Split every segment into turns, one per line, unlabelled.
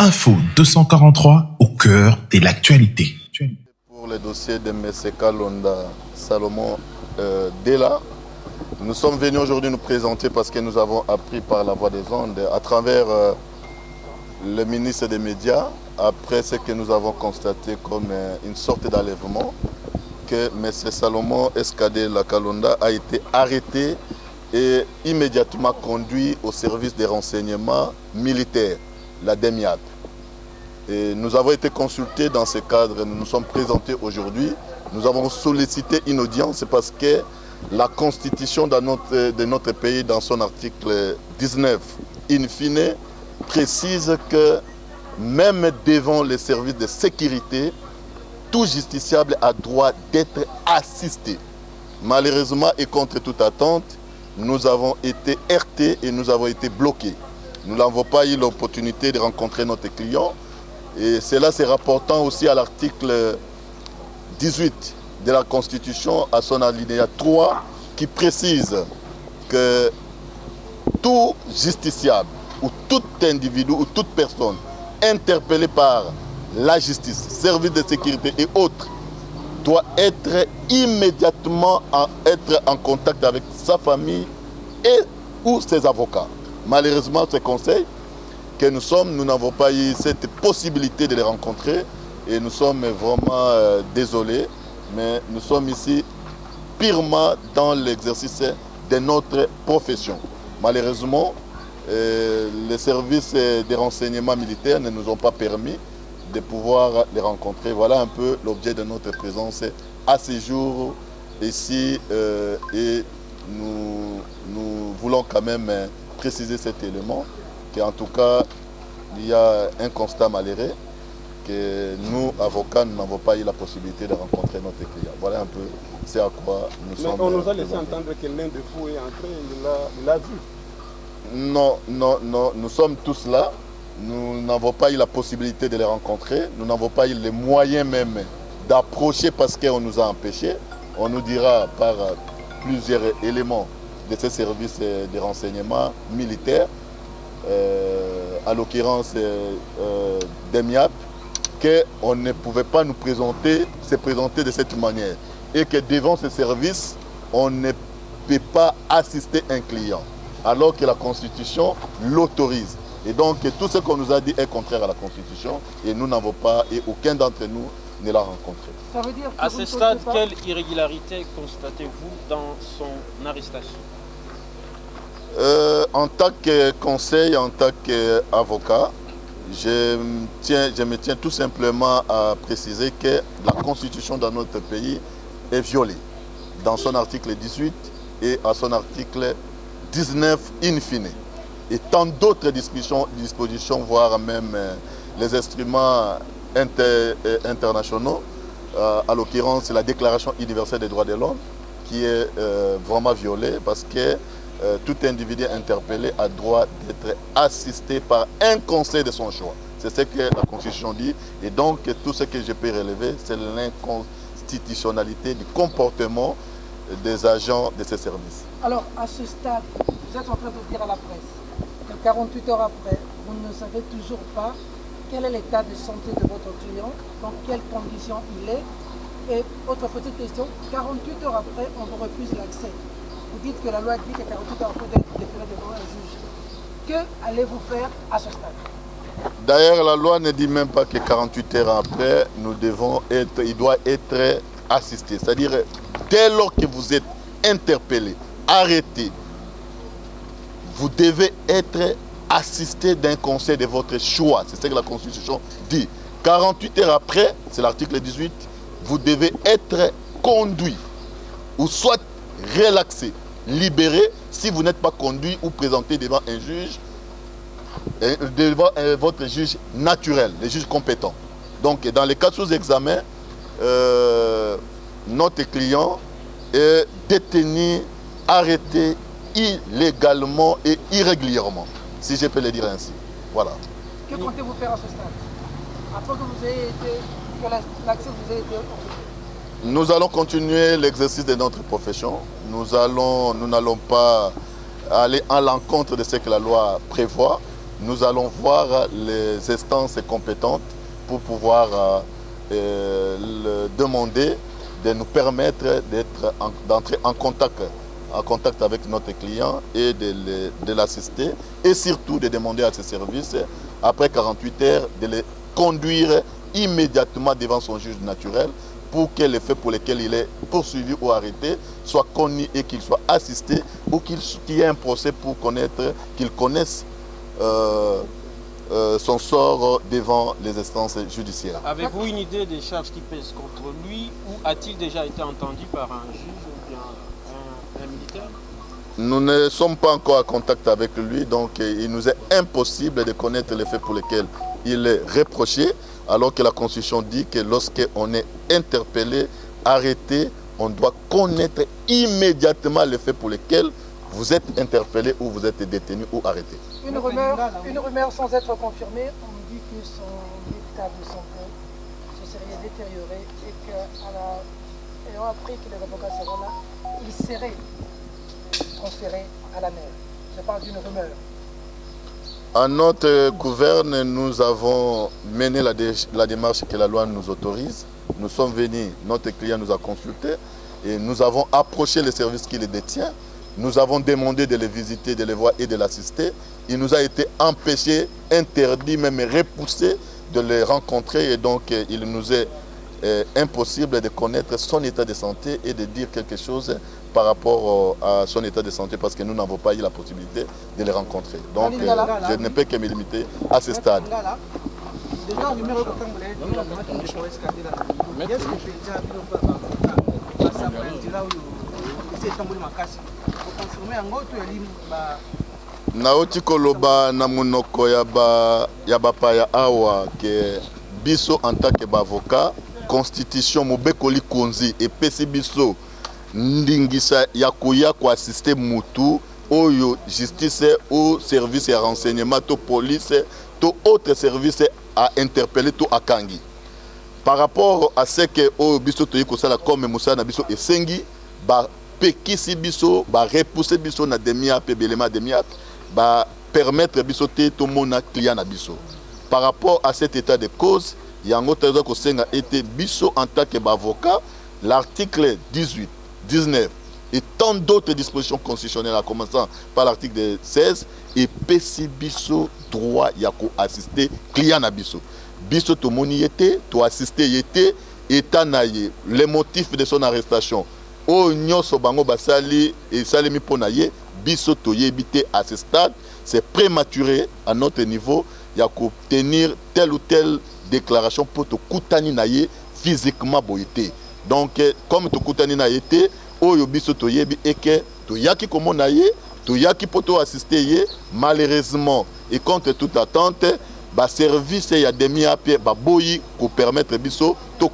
Info 243 au cœur de l'actualité.
Pour le dossier de M. Kalonda Salomon Dela, nous sommes venus aujourd'hui nous présenter parce que nous avons appris par la voie des ondes à travers le ministre des Médias, après ce que nous avons constaté comme une sorte d'enlèvement, que M. Salomon Eskadela Kalonda a été arrêté et immédiatement conduit au service des renseignements militaires, la DEMIAP. Et nous avons été consultés dans ce cadre, nous nous sommes présentés aujourd'hui. Nous avons sollicité une audience parce que la constitution de notre pays, dans son article 19, in fine, précise que même devant les services de sécurité, tout justiciable a droit d'être assisté. Malheureusement et contre toute attente, nous avons été heurtés et nous avons été bloqués. Nous n'avons pas eu l'opportunité de rencontrer notre client. Et cela se rapportant aussi à l'article 18 de la Constitution, à son alinéa 3, qui précise que tout justiciable ou tout individu ou toute personne interpellée par la justice, services de sécurité et autres, doit être immédiatement en contact avec sa famille et ou ses avocats. Malheureusement, ce conseil que nous n'avons pas eu cette possibilité de les rencontrer et nous sommes vraiment désolés, mais nous sommes ici purement dans l'exercice de notre profession. Malheureusement, les services des renseignements militaires ne nous ont pas permis de pouvoir les rencontrer. Voilà un peu l'objet de notre présence à ce jour ici et nous voulons quand même préciser cet élément, qu'en tout cas il y a un constat malheureux que nous, avocats, nous n'avons pas eu la possibilité de rencontrer notre client. Voilà un peu ce à quoi nous sommes.
Mais on nous a laissé entendre que l'un de vous est entré, il l'a vu.
Non, nous sommes tous là. Nous n'avons pas eu la possibilité de les rencontrer. Nous n'avons pas eu les moyens même d'approcher parce qu'on nous a empêchés. On nous dira par plusieurs éléments de ces services de renseignement militaires, à l'occurrence DEMIAP, qu'on ne pouvait pas se présenter de cette manière. Et que devant ce service, on ne peut pas assister un client, alors que la Constitution l'autorise. Et donc tout ce qu'on nous a dit est contraire à la Constitution et nous n'avons pas, et aucun d'entre nous ne l'a rencontré.
Ça veut dire que
à ce stade, quelle irrégularité constatez-vous dans son arrestation?
En tant que conseil, en tant qu'avocat, je me tiens tout simplement à préciser que la Constitution dans notre pays est violée dans son article 18 et à son article 19 in fine. Et tant d'autres dispositions, voire même les instruments internationaux, à l'occurrence la Déclaration universelle des droits de l'homme, qui est vraiment violée parce que tout individu interpellé a droit d'être assisté par un conseil de son choix. C'est ce que la Constitution dit. Et donc, tout ce que je peux relever, c'est l'inconstitutionnalité du comportement des agents de ces services.
Alors, à ce stade, vous êtes en train de dire à la presse que 48 heures après, vous ne savez toujours pas quel est l'état de santé de votre client, dans quelles conditions il est. Et autre petite question, 48 heures après, on vous refuse l'accès. Vous dites que la loi dit que 48 heures après d'être déféré devant un juge. Que allez-vous faire à ce stade?
D'ailleurs, la loi ne dit même pas que 48 heures après, il doit être assisté. C'est-à-dire, dès lors que vous êtes interpellé, arrêté, vous devez être assisté d'un conseil de votre choix. C'est ce que la Constitution dit. 48 heures après, c'est l'article 18, vous devez être conduit ou soit relaxé, libéré si vous n'êtes pas conduit ou présenté devant un juge, devant votre juge naturel, le juge compétent. Donc, dans les cas sous examen, notre client est détenu, arrêté illégalement et irrégulièrement, si je peux le dire ainsi. Voilà.
Que comptez-vous faire à ce stade? Après que vous ayez été, que l'accès vous ait été occupé?
Nous allons continuer l'exercice de notre profession. Nous n'allons pas aller à l'encontre de ce que la loi prévoit. nous allons voir les instances compétentes pour pouvoir demander de nous permettre d'entrer en contact avec notre client et de l'assister et surtout de demander à ses services, après 48 heures, de les conduire immédiatement devant son juge naturel pour que les faits pour lesquels il est poursuivi ou arrêté soient connus et qu'il soit assisté ou qu'il y ait un procès pour qu'il connaisse son sort devant les instances judiciaires.
Avez-vous une idée des charges qui pèsent contre lui ou a-t-il déjà été entendu par un juge ou bien un militaire?
Nous ne sommes pas encore en contact avec lui, donc il nous est impossible de connaître les faits pour lesquels il est reproché, alors que la Constitution dit que lorsqu'on est interpellé, arrêté, on doit connaître immédiatement les faits pour lesquels vous êtes interpellé ou vous êtes détenu ou arrêté.
Une rumeur sans être confirmée, on dit que son état de santé se serait détérioré et qu'ayant appris que les avocats seront là, il serait transféré à la mer. Je parle d'une rumeur.
À notre gouverne, nous avons mené la démarche que la loi nous autorise. Nous sommes venus, notre client nous a consultés et nous avons approché les services qui les détient. Nous avons demandé de les visiter, de les voir et de l'assister. Il nous a été empêché, interdit, même repoussé de les rencontrer et donc il nous est impossible de connaître son état de santé et de dire quelque chose par rapport à son état de santé parce que nous n'avons pas eu la possibilité de les rencontrer. Donc je ne peux que me limiter à ce stade. Naoti koloba na munoko ya bapaya awa ke biso en tant que avocat constitution mobekoli konzi epesi biso ndingisa ya koya ko assister mutu oyo justice ou service ya renseignement to police to autre service à interpeller to akangi par rapport à ce que oyo biso toyi kosala comme musala na biso esengi ba pekisi biso ba repousser biso na demia pe belema demia ba permettre biso te to mona client na biso par rapport à cet état de cause yango toza kosenga été biso en tant que avocat l'article 18 19 et tant d'autres dispositions constitutionnelles en commençant par l'article 16 et pesi biso droit ya ko assister client na biso biso to moni été to assister été état na ye les motifs de son arrestation o nyoso bango basali et salemi pona ye biso to yebité à ce stade c'est prématuré à notre niveau ya ko tenir telle ou telle déclaration pour to kutani na ye physiquement boyete donc comme to kutani na yete oyo biso to yebi et que to yaki komo na ye to yaki poto assister ye malheureusement et contre toute attente ba service ya demi apie ba boyi ko permettre biso to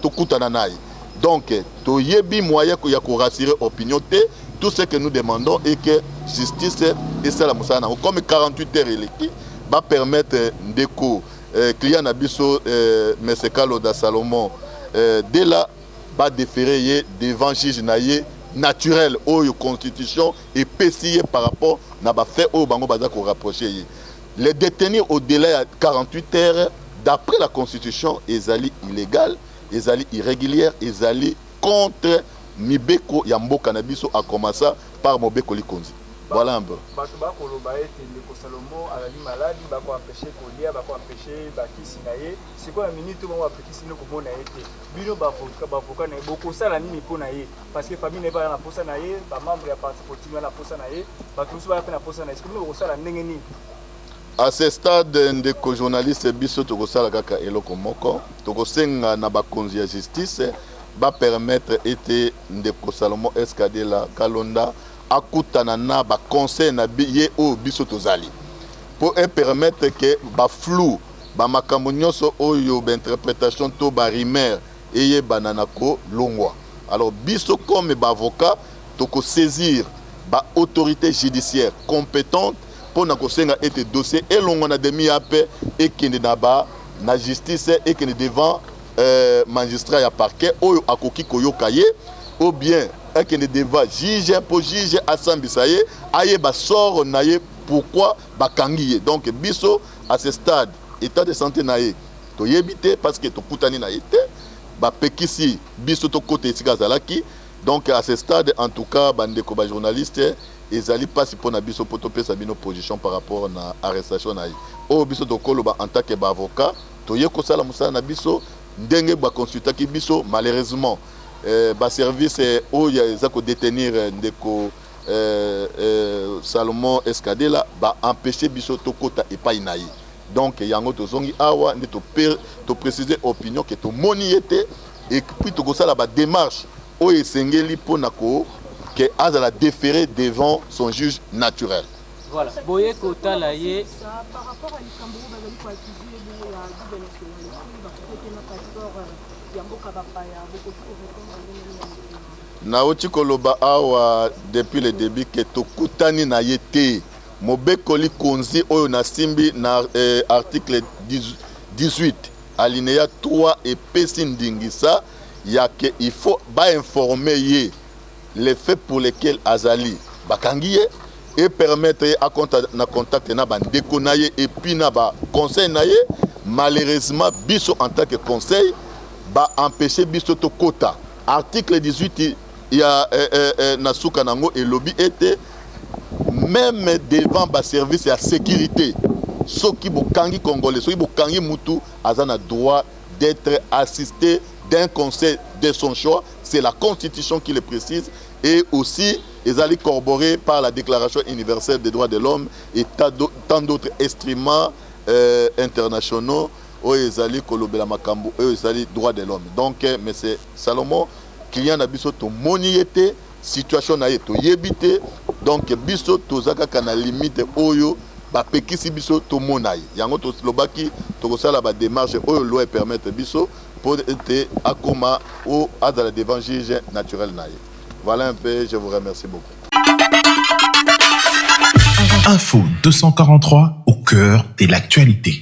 kutana na ye donc to yebi moyen ko ya ko rassurer opinion te tout ce que nous demandons est que justice et ça la musana comme 48 heures eleki va permettre ndeko client na biso M. Carlo da Salomon dès là va déférer devant juge naye naturel oyo constitution et payé par rapport na ba fait oyo bango baza ko rapprocher les détenus au délai de 48 heures d'après la constitution ezali illégal ezali irrégulière ezali contre mibeko ya mboka na biso a commencer par mobeko likonzi. Voilà un peu.
Bato bakoloba ete ndeko Salomon alali maladi bako empêcher kolia bako empêcher bakisi na ye sikoyo minute mo apekisi no komona ete bino bavoka na boko sala nini pona ye parce que famille ne ba na posa na ye ba membre ya parti politique na posa na ye bato so ba na posa na ye sikoyo kosala ndenge nini.
À ce stade ndeko journaliste biso to kosala kaka eloko moko to kosenga na bakonzi ya justice ba permettre ete ndeko Salomon Eskadela Kalonda akutana na ba conseil na ye o biso tozali pour permettre que ba flou ba makambo nyonso oyo ba interprétation to ba rumeur eye banana ko longwa alors biso comme ba avocat to ko saisir ba autorité judiciaire compétente pour na ko senga ete dossier elongo na demi ape et kende na ba na justice et kende devant magistrat ya parquet oyo akoki koyoka ye ou bien et que ne devant juge pour juge assambisa ye aye ba sort na ye pourquoi bakangi. Donc biso à ce stade état de santé naïe to yebité parce que to kutani na été ba pekisi biso to côté esika zalaki. Donc à ce stade en tout cas bandeko ba journaliste ezali pas si pona biso poto pesa bino position par rapport na arrestation naïe. O biso to koloba en tant que ba avocat to ye ko sala musala na biso ndenge ba consultaki biso malheureusement ba service o ya za ko détenir ndeko Salomon Escadela ba empêcher biso to kota epai naïe. Donc yango to zongi awa ndi to préciser opinion que to moni était et puis to ko sala ba démarche o esengeli pona ko que azala déféré devant son juge naturel.
Voilà. Boye kota la ye
par rapport à l'Istanbul, bazali ko accuser de la double nationalité, ba ko na passeport ya mboka bapaya, beaucoup de répondre
Naoti koloba awa depuis le début que tokutani na yete mobekoli konzi oyo na simbi na article 18 alinéa 3 et pesi ndingisa ya que il faut ba informer ye les faits pour lesquels azali bakangi et permettre à contact na bandeko na ye et puis na ba conseil na ye. Malheureusement biso en tant que conseil ba empêcher biso to kota article 18 il y a Nasuka Nango et lobby était même devant ba service à sécurité ceux qui bokangi congolais ceux qui bokangi mutu azana droit d'être assisté d'un conseil de son choix. C'est la constitution qui le précise et aussi ils allaient corroborer par la déclaration universelle des droits de l'homme et tant d'autres instruments internationaux où ils allaient kolobela makambo eux ils allaient droits de l'homme. Donc mais c'est Salomon client na biso to moniete situation na to yebité donc biso tozaka kana limite oyo ba pekisi biso to monaye yango to lobaki to ko sala ba démarche oyo loi permettre biso pour être akoma ou adala devant juge naturel naye. Voilà un peu, je vous remercie beaucoup.
Info 243 au cœur de l'actualité.